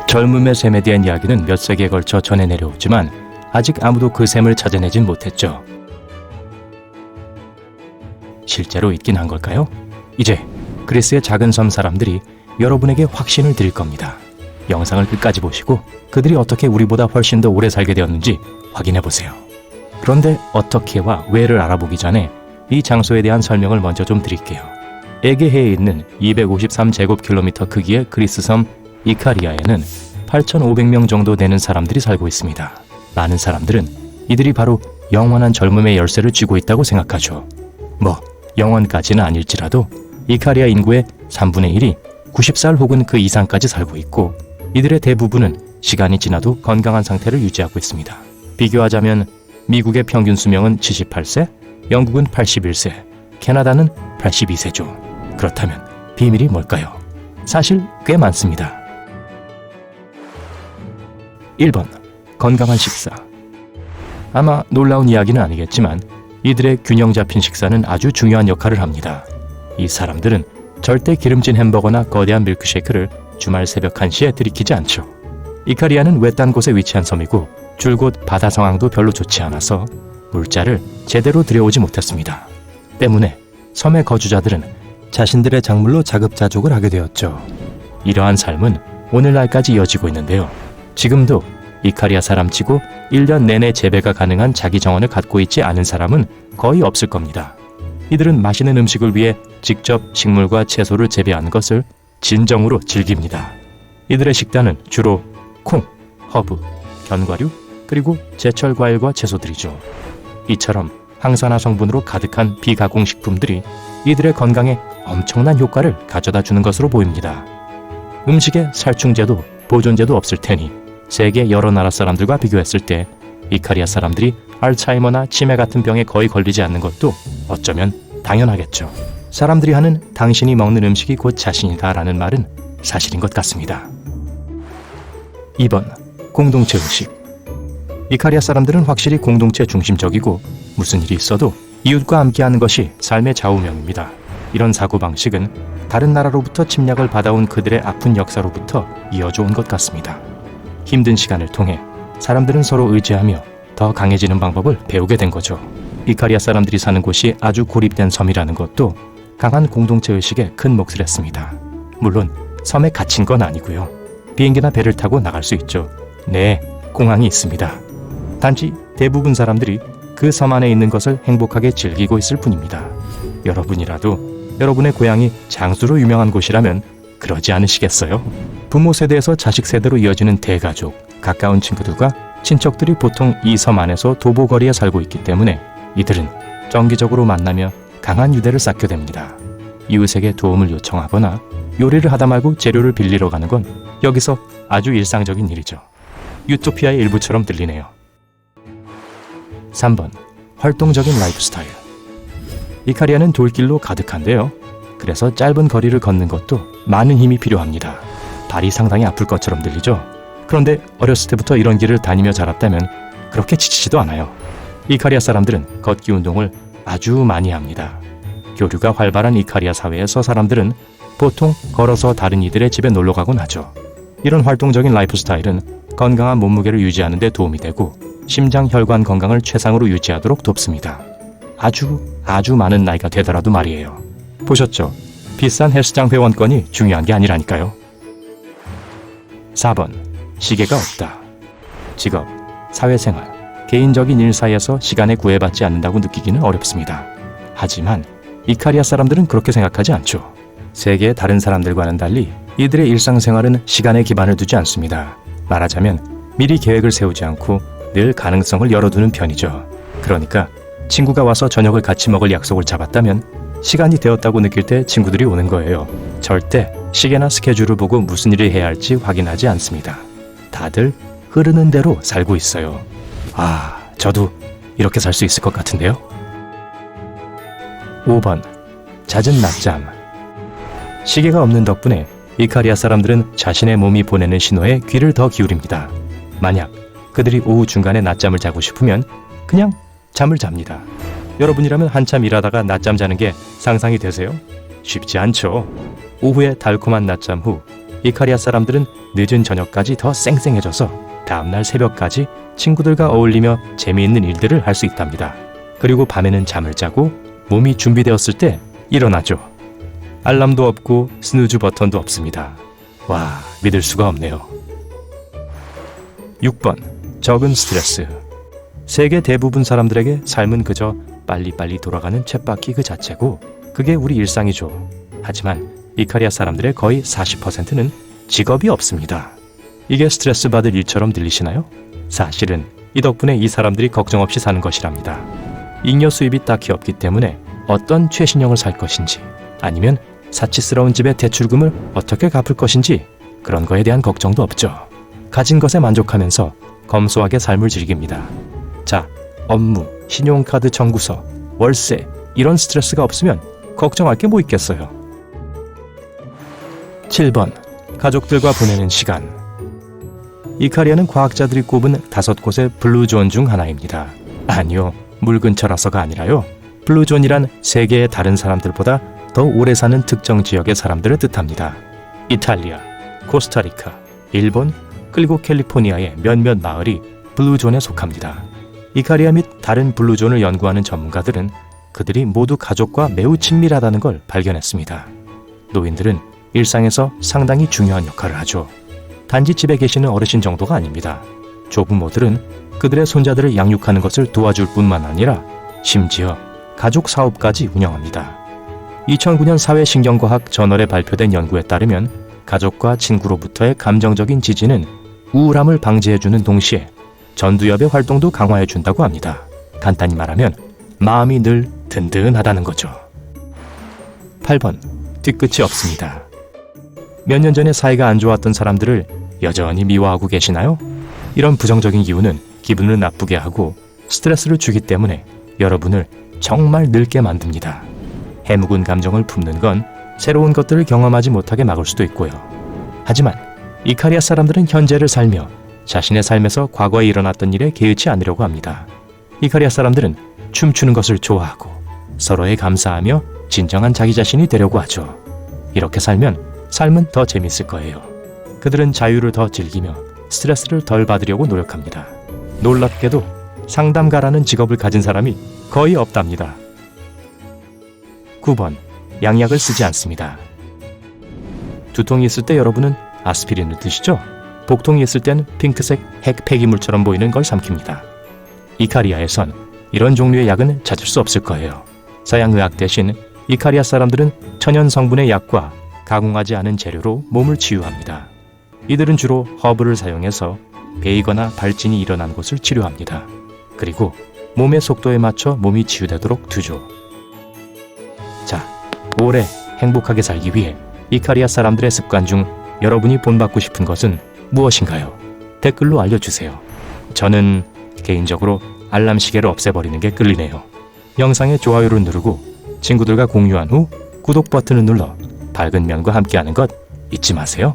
젊음의 셈에 대한 이야기는 몇 세기에 걸쳐 전해 내려오지만 아직 아무도 그 셈을 찾아내진 못했죠. 실제로 있긴 한 걸까요? 이제 그리스의 작은 섬 사람들이 여러분에게 확신을 드릴 겁니다. 영상을 끝까지 보시고 그들이 어떻게 우리보다 훨씬 더 오래 살게 되었는지 확인해 보세요. 그런데 어떻게와 왜를 알아보기 전에 이 장소에 대한 설명을 먼저 좀 드릴게요. 에게해에 있는 253제곱킬로미터 크기의 그리스 섬 이카리아에는 8,500명 정도 되는 사람들이 살고 있습니다. 많은 사람들은 이들이 바로 영원한 젊음의 열쇠를 쥐고 있다고 생각하죠. 뭐 영원까지는 아닐지라도 이카리아 인구의 3분의 1이 90살 혹은 그 이상까지 살고 있고 이들의 대부분은 시간이 지나도 건강한 상태를 유지하고 있습니다. 비교하자면 미국의 평균 수명은 78세, 영국은 81세, 캐나다는 82세죠. 그렇다면 비밀이 뭘까요? 사실 꽤 많습니다. 1번. 건강한 식사. 아마 놀라운 이야기는 아니겠지만 이들의 균형 잡힌 식사는 아주 중요한 역할을 합니다. 이 사람들은 절대 기름진 햄버거나 거대한 밀크쉐이크를 주말 새벽 1시에 들이키지 않죠. 이카리아는 외딴 곳에 위치한 섬이고 줄곧 바다 상황도 별로 좋지 않아서 물자를 제대로 들여오지 못했습니다. 때문에 섬의 거주자들은 자신들의 작물로 자급자족을 하게 되었죠. 이러한 삶은 오늘날까지 이어지고 있는데요. 지금도 이카리아 사람치고 1년 내내 재배가 가능한 자기 정원을 갖고 있지 않은 사람은 거의 없을 겁니다. 이들은 맛있는 음식을 위해 직접 식물과 채소를 재배하는 것을 진정으로 즐깁니다. 이들의 식단은 주로 콩, 허브, 견과류, 그리고 제철 과일과 채소들이죠. 이처럼 항산화 성분으로 가득한 비가공 식품들이 이들의 건강에 엄청난 효과를 가져다 주는 것으로 보입니다. 음식에 살충제도 보존제도 없을 테니 세계 여러 나라 사람들과 비교했을 때 이카리아 사람들이 알츠하이머나 치매 같은 병에 거의 걸리지 않는 것도 어쩌면 당연하겠죠. 사람들이 하는 당신이 먹는 음식이 곧 자신이다 라는 말은 사실인 것 같습니다. 2번. 공동체 의식. 이카리아 사람들은 확실히 공동체 중심적이고 무슨 일이 있어도 이웃과 함께하는 것이 삶의 좌우명입니다. 이런 사고방식은 다른 나라로부터 침략을 받아온 그들의 아픈 역사로부터 이어져 온 것 같습니다. 힘든 시간을 통해 사람들은 서로 의지하며 더 강해지는 방법을 배우게 된 거죠. 이카리아 사람들이 사는 곳이 아주 고립된 섬이라는 것도 강한 공동체 의식에 큰 몫을 했습니다. 물론 섬에 갇힌 건 아니고요. 비행기나 배를 타고 나갈 수 있죠. 네, 공항이 있습니다. 단지 대부분 사람들이 그 섬 안에 있는 것을 행복하게 즐기고 있을 뿐입니다. 여러분이라도 여러분의 고향이 장수로 유명한 곳이라면 그러지 않으시겠어요? 부모 세대에서 자식 세대로 이어지는 대가족, 가까운 친구들과 친척들이 보통 이 섬 안에서 도보거리에 살고 있기 때문에 이들은 정기적으로 만나며 강한 유대를 쌓게 됩니다. 이웃에게 도움을 요청하거나 요리를 하다 말고 재료를 빌리러 가는 건 여기서 아주 일상적인 일이죠. 유토피아의 일부처럼 들리네요. 3번. 활동적인 라이프 스타일. 이카리아는 돌길로 가득한데요. 그래서 짧은 거리를 걷는 것도 많은 힘이 필요합니다. 발이 상당히 아플 것처럼 들리죠? 그런데 어렸을 때부터 이런 길을 다니며 자랐다면 그렇게 지치지도 않아요. 이카리아 사람들은 걷기 운동을 아주 많이 합니다. 교류가 활발한 이카리아 사회에서 사람들은 보통 걸어서 다른 이들의 집에 놀러가곤 하죠. 이런 활동적인 라이프 스타일은 건강한 몸무게를 유지하는 데 도움이 되고 심장 혈관 건강을 최상으로 유지하도록 돕습니다. 아주 많은 나이가 되더라도 말이에요. 보셨죠? 비싼 헬스장 회원권이 중요한 게 아니라니까요. 4번. 시계가 없다. 직업, 사회생활, 개인적인 일 사이에서 시간에 구애받지 않는다고 느끼기는 어렵습니다. 하지만 이카리아 사람들은 그렇게 생각하지 않죠. 세계의 다른 사람들과는 달리 이들의 일상생활은 시간에 기반을 두지 않습니다. 말하자면 미리 계획을 세우지 않고 늘 가능성을 열어두는 편이죠. 그러니까 친구가 와서 저녁을 같이 먹을 약속을 잡았다면 시간이 되었다고 느낄 때 친구들이 오는 거예요. 절대 시계나 스케줄을 보고 무슨 일을 해야 할지 확인하지 않습니다. 다들 흐르는 대로 살고 있어요. 저도 이렇게 살 수 있을 것 같은데요. 5번. 잦은 낮잠. 시계가 없는 덕분에 이카리아 사람들은 자신의 몸이 보내는 신호에 귀를 더 기울입니다. 만약 그들이 오후 중간에 낮잠을 자고 싶으면 그냥 잠을 잡니다. 여러분이라면 한참 일하다가 낮잠 자는 게 상상이 되세요? 쉽지 않죠. 오후에 달콤한 낮잠 후 이카리아 사람들은 늦은 저녁까지 더 쌩쌩해져서 다음날 새벽까지 친구들과 어울리며 재미있는 일들을 할 수 있답니다. 그리고 밤에는 잠을 자고 몸이 준비되었을 때 일어나죠. 알람도 없고 스누즈 버튼도 없습니다. 와, 믿을 수가 없네요. 6번. 적은 스트레스. 세계 대부분 사람들에게 삶은 그저 빨리빨리 돌아가는 쳇바퀴 그 자체고 그게 우리 일상이죠. 하지만 이카리아 사람들의 거의 40%는 직업이 없습니다. 이게 스트레스 받을 일처럼 들리시나요? 사실은 이 덕분에 이 사람들이 걱정 없이 사는 것이랍니다. 잉여 수입이 딱히 없기 때문에 어떤 최신형을 살 것인지 아니면 사치스러운 집의 대출금을 어떻게 갚을 것인지 그런 거에 대한 걱정도 없죠. 가진 것에 만족하면서 검소하게 삶을 즐깁니다. 자, 업무, 신용카드 청구서, 월세 이런 스트레스가 없으면 걱정할 게 뭐 있겠어요. 7번. 가족들과 보내는 시간. 이카리아는 과학자들이 꼽은 5곳의 블루존 중 하나입니다. 아니요, 물 근처라서가 아니라요. 블루존이란 세계의 다른 사람들보다 더 오래 사는 특정 지역의 사람들을 뜻합니다. 이탈리아, 코스타리카, 일본, 그리고 캘리포니아의 몇몇 마을이 블루존에 속합니다. 이카리아 및 다른 블루존을 연구하는 전문가들은 그들이 모두 가족과 매우 친밀하다는 걸 발견했습니다. 노인들은 일상에서 상당히 중요한 역할을 하죠. 단지 집에 계시는 어르신 정도가 아닙니다. 조부모들은 그들의 손자들을 양육하는 것을 도와줄 뿐만 아니라 심지어 가족 사업까지 운영합니다. 2009년 사회신경과학 저널에 발표된 연구에 따르면 가족과 친구로부터의 감정적인 지지는 우울함을 방지해주는 동시에 전두엽의 활동도 강화해준다고 합니다. 간단히 말하면 마음이 늘 든든하다는 거죠. 8번. 뒤끝이 없습니다. 몇 년 전에 사이가 안 좋았던 사람들을 여전히 미워하고 계시나요? 이런 부정적인 기운은 기분을 나쁘게 하고 스트레스를 주기 때문에 여러분을 정말 늙게 만듭니다. 해묵은 감정을 품는 건 새로운 것들을 경험하지 못하게 막을 수도 있고요. 하지만 이카리아 사람들은 현재를 살며 자신의 삶에서 과거에 일어났던 일에 개의치 않으려고 합니다. 이카리아 사람들은 춤추는 것을 좋아하고 서로에 감사하며 진정한 자기 자신이 되려고 하죠. 이렇게 살면 삶은 더 재밌을 거예요. 그들은 자유를 더 즐기며 스트레스를 덜 받으려고 노력합니다. 놀랍게도 상담가라는 직업을 가진 사람이 거의 없답니다. 9번. 양약을 쓰지 않습니다. 두통이 있을 때 여러분은 아스피린을 드시죠? 복통이 있을 땐 핑크색 핵 폐기물처럼 보이는 걸 삼킵니다. 이카리아에선 이런 종류의 약은 찾을 수 없을 거예요. 서양의학 대신 이카리아 사람들은 천연 성분의 약과 가공하지 않은 재료로 몸을 치유합니다. 이들은 주로 허브를 사용해서 베이거나 발진이 일어난 곳을 치료합니다. 그리고 몸의 속도에 맞춰 몸이 치유되도록 두죠. 자, 오래 행복하게 살기 위해 이카리아 사람들의 습관 중 여러분이 본받고 싶은 것은 무엇인가요? 댓글로 알려주세요. 저는 개인적으로 알람 시계를 없애버리는 게 끌리네요. 영상에 좋아요를 누르고 친구들과 공유한 후 구독 버튼을 눌러 밝은 면과 함께하는 것 잊지 마세요.